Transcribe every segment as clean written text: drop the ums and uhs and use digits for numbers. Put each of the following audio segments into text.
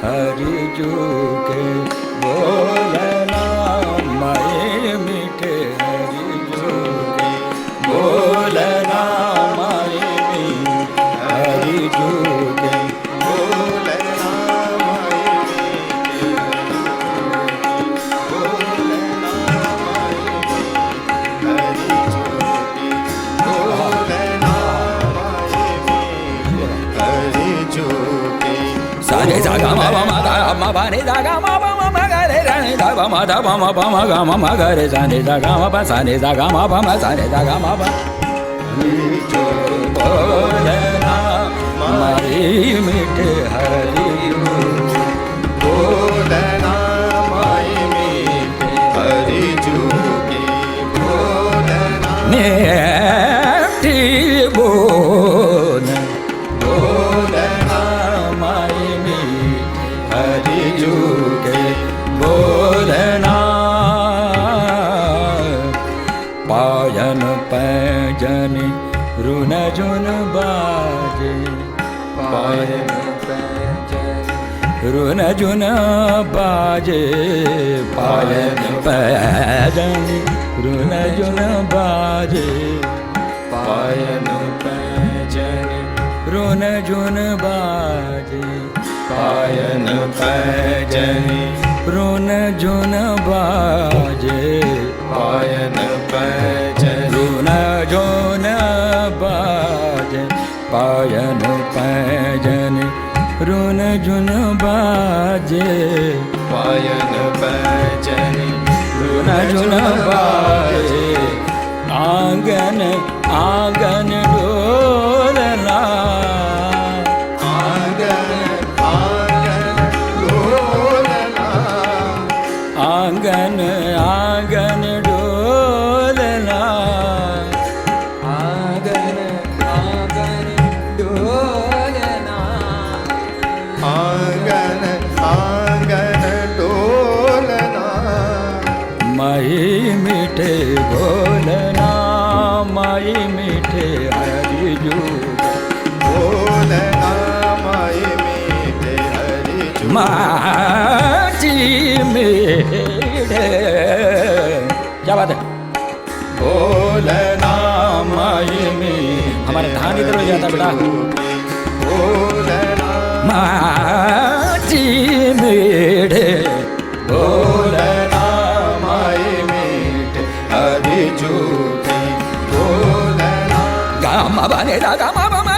हरि जू के बोलना माए मीठे हरि जू के बोलना माए मीठे हरि जू के बोलना माए मीठे बोलना माए हरि जू के बोलना माए मीठे हरि जू के सारे जागा मा मा गा मा पा रे जागा मा मा मा गा रे रा रे धा मा धा मा मा पा मा गा मा गा रे सा रे जागा मा पा सा रे जागा मा पा मा सा रे जागा मा पा जो बोलना मारे मीठे हरि बोलना माए मीठे हरि जू के बोलना मीठी बोल बोलना माए मीठे हरि जू के बोलना पायन पैजन रुन जुन बाजे पायन पैजन रुन जुन बाजे पायन पैजन रुन जुन बाजे पायन पैजन रुन जुन बाजे पायन पैजन रुन जुन बाजे पायन पैजन रुन जुन बाजे पायन पैजन रुन जुन बाजे पायन पैजन रुन जुन बाजे आंगन आंगन डोलना आंगन आंगन डोलना आंगन आंगन डोलना आंगन आंगन डोलना आंगन आंगन डोलना माई मीठे बोलना माई मीठे हरि जू बोलना माई मीठे हरि जू माची मीठे क्या बात है बोलना माई मीठे हमारा धान इधर हो जाता बेटा बोलना माची मीठे बोलना माई मीठे हरि जू के बोलना गा मा बा ने दा गा मा बा मा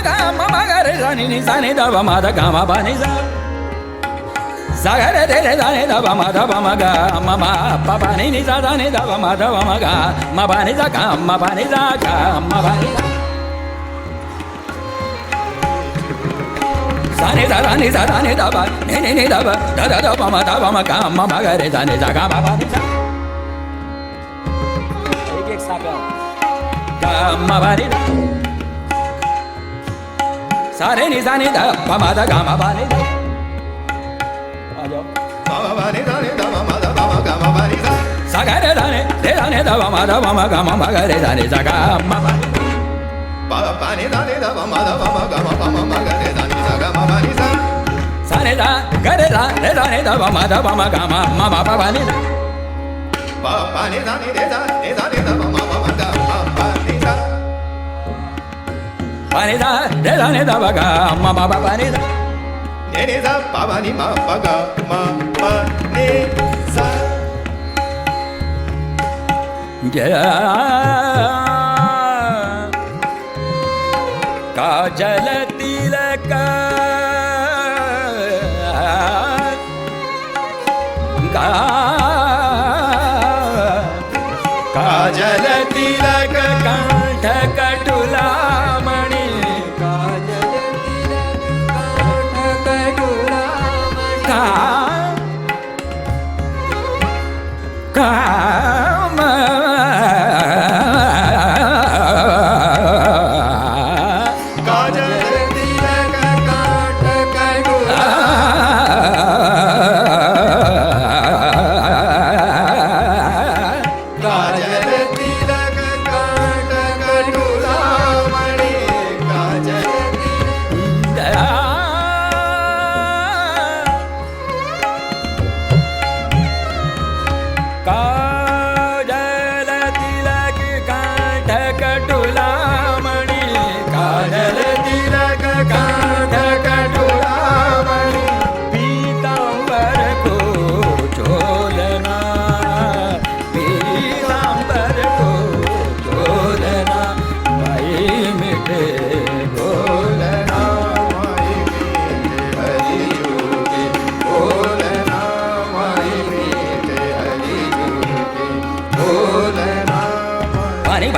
गा रे सा नि सा ने दा बा मा दा गा मा बा ने सा सा गा रे रे सा ने दा बा मा दा बा मा गा मा मा पा बा ने सा दा ने दा बा मा दा बा मा गा मा बा ने सा गा मा बा ने सा गा मा बा ने सा ने दा दा ने सा दा ने दा बा ने दा बा दा दा दा बा मा दा बा मा गा मा मा गा रे सा ने सा गा मा बा ने सा एक एक सा गा मा बा ने सा रे नि सा ने दा बा मा दा गा मा बा ने सा आ जाओ बा बा ने दा ने दा बा मा दा बा मा गा मा बा ने सा सा गा रे दा ने दा बा मा दा बा मा गा मा गा रे सा ने सा गा मा बा बा बा ने दा बा मा दा बा मा गा मा मा गा रे सा ने सा गा मा बा ने सा सा ने दा गा रे दा ने दा बा मा दा बा मा गा मा मा बा ने दा बा बा ने दा ने दा बा मा मा गा मा बा ने सा ba ni da de da ni da ba ga ma ba ba ni da ni da ba ba ni ma ba ga ma ba ni sa ya काजल तिलक काजल तिलक कंठ कटुला मणि काजल तिलक कंठ कटुला काम काजल तिलक कंठ कटुला काजल तिलक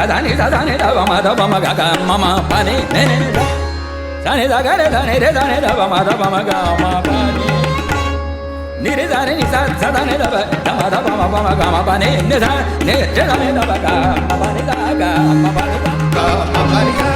ni da ni da ba ma da ba ma ga ga ma ma pa ni ne ne da sa ni da ga re da ni da ba ma da ba ma ga ma pa ni re da ni sa da ni da ba da ma ga ma pa ni ne da ni re da ni da ba ga ma pa ni da ga ma pa ni da ga ma pa ni da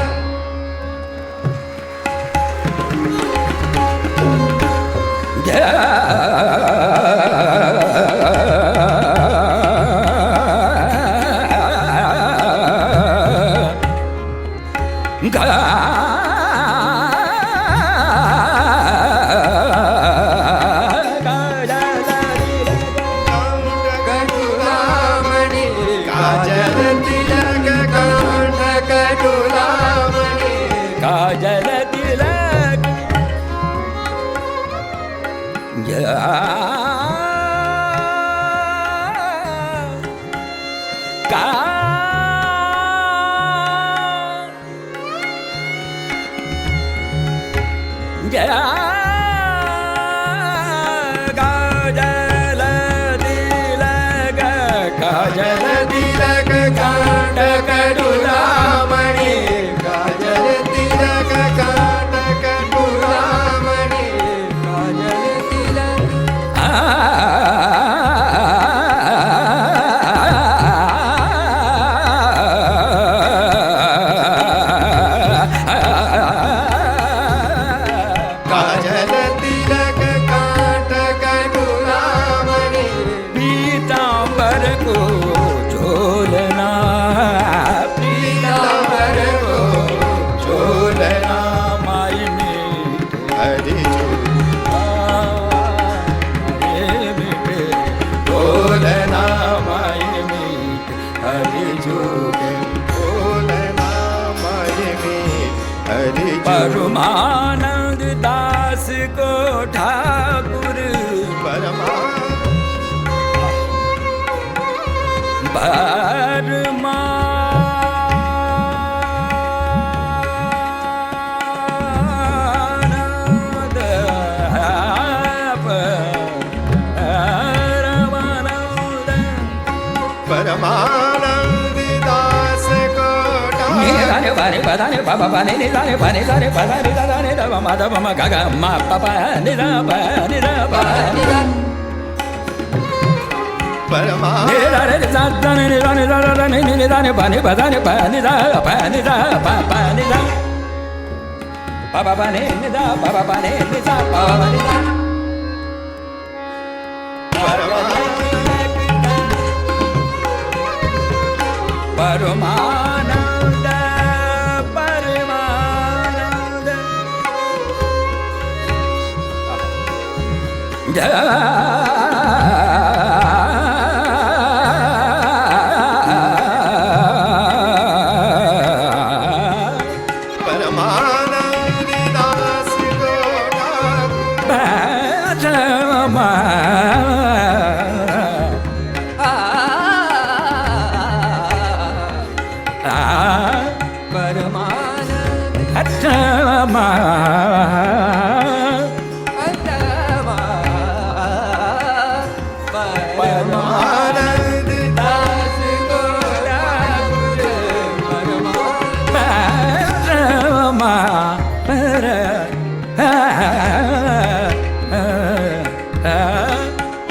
परमानंद दास को ठाकुर परमानंद दास को Ni pa da ni pa pa pa ni ni da ni pa ni da ni pa da ni da ni da ba ma da ba ma ga ga ma pa pa ni da pa ni da pa ni da परमानंद ni da ni da da ni da ni da da ni ni da ni pa ni pa ni da pa ni da pa pa ni da pa pa pa ni da pa pa pa ni da pa pa ni da परमानंद परमानंद परमानंद दास को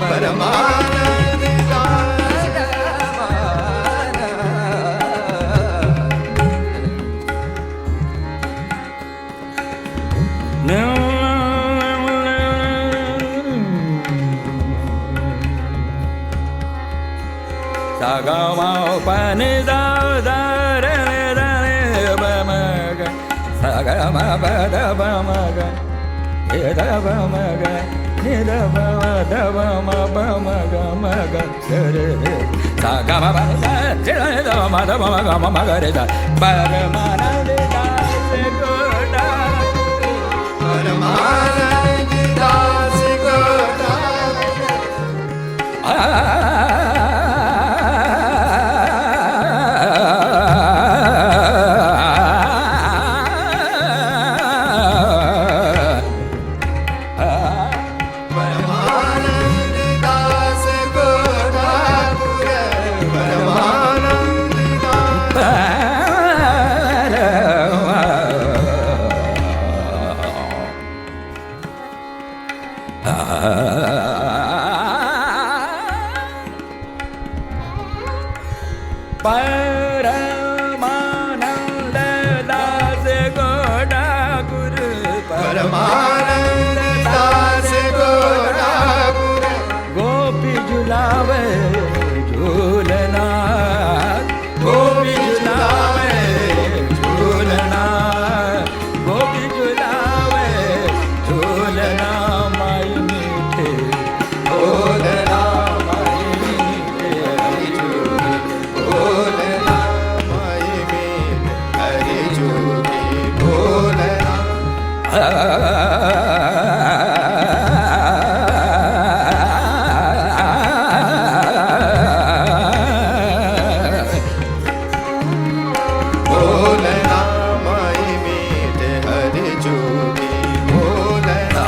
परमानंद दास को परमानंद Sagama pani da da re re re ba ma ga sagama ba da ba ma ga ye da ba ma ga ni da ba ma ga re re sagama ba da re da ma da ba ma ga re da ba ma na de da se ko da परमानंद दास को परमानंद दास को ठाकुर परमानंद दास परमानंद दास गोड़ा गुरु परमानंद दास गोरा गुरु गोपी झुलावे झूलना गोपी झुलावे झूलना गोपी झुलावे झूलना माई मीठे बोलना माई मीठे हरि जोगी बोलना माई में हरि जोगी बोलना बोलना माई मीठ हरि जोगी बोलना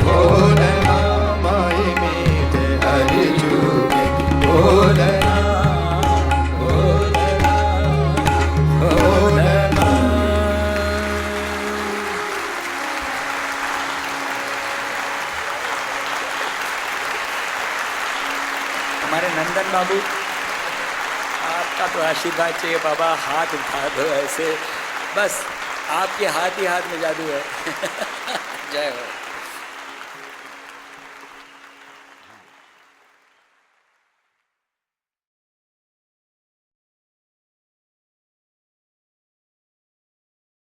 बोलना माई मीठ हरि जोगी बोलना बोलना हमारे नंदन बाबू आपका तो आशीर्वाद चाहिए बाबा हाथ उठा दो ऐसे बस आपके हाथ ही हाथ में जादू है जय हो